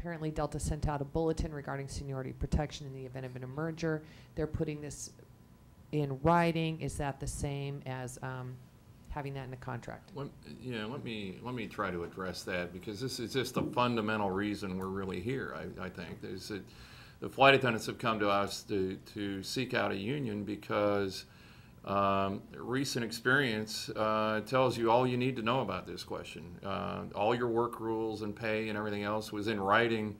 apparently Delta sent out a bulletin regarding seniority protection in the event of a merger. They're putting this in writing. Is that the same as having that in the contract? Let me try to address that, because this is just a fundamental reason we're really here. I think is that the flight attendants have come to us to seek out a union because recent experience tells you all you need to know about this question. All your work rules and pay and everything else was in writing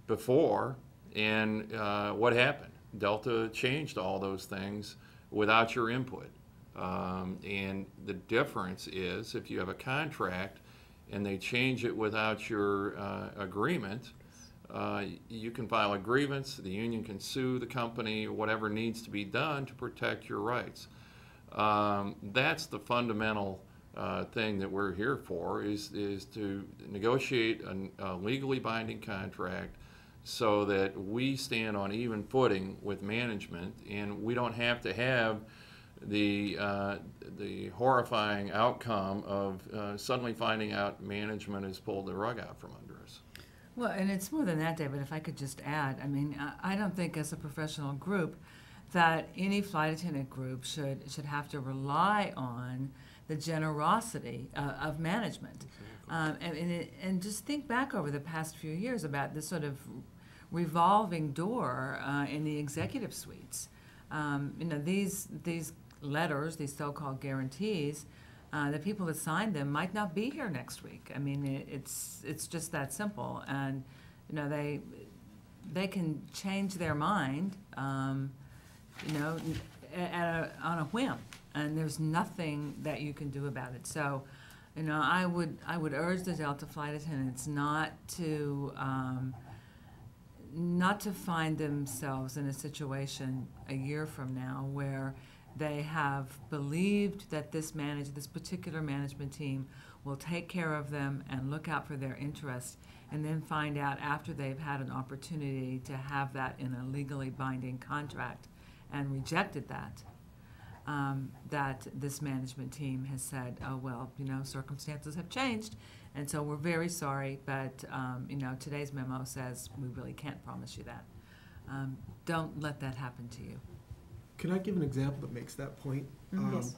before, and what happened? Delta changed all those things without your input. And the difference is, if you have a contract and they change it without your agreement, you can file a grievance, the union can sue the company, whatever needs to be done to protect your rights. That's the fundamental thing that we're here for, is to negotiate a legally binding contract so that we stand on even footing with management, and we don't have to have the horrifying outcome of suddenly finding out management has pulled the rug out from under us. Well, and it's more than that, David, if I could just add. I mean, I don't think as a professional group that any flight attendant group should have to rely on the generosity of management. And just think back over the past few years about this sort of revolving door in the executive suites. These letters, these so-called guarantees, the people that signed them might not be here next week. I mean, it's just that simple, and they can change their mind, on a whim, and there's nothing that you can do about it. So, I would urge the Delta flight attendants not to find themselves in a situation a year from now where they have believed that this particular management team will take care of them and look out for their interests, and then find out after they've had an opportunity to have that in a legally binding contract and rejected that, that this management team has said, oh, well, circumstances have changed, and so we're very sorry, but, today's memo says we really can't promise you that. Don't let that happen to you. Can I give an example that makes that point? Yes.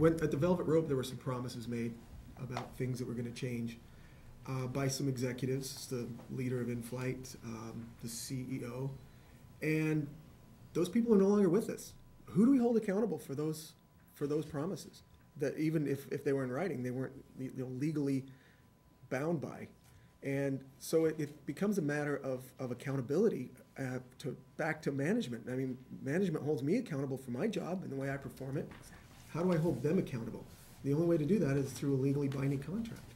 At the Velvet Rope, there were some promises made about things that were going to change by some executives, the leader of in-flight, the CEO, and those people are no longer with us. Who do we hold accountable for those promises that even if they were in writing, they weren't legally bound by? And so it becomes a matter of accountability back to management. I mean, management holds me accountable for my job and the way I perform it. How do I hold them accountable? The only way to do that is through a legally binding contract.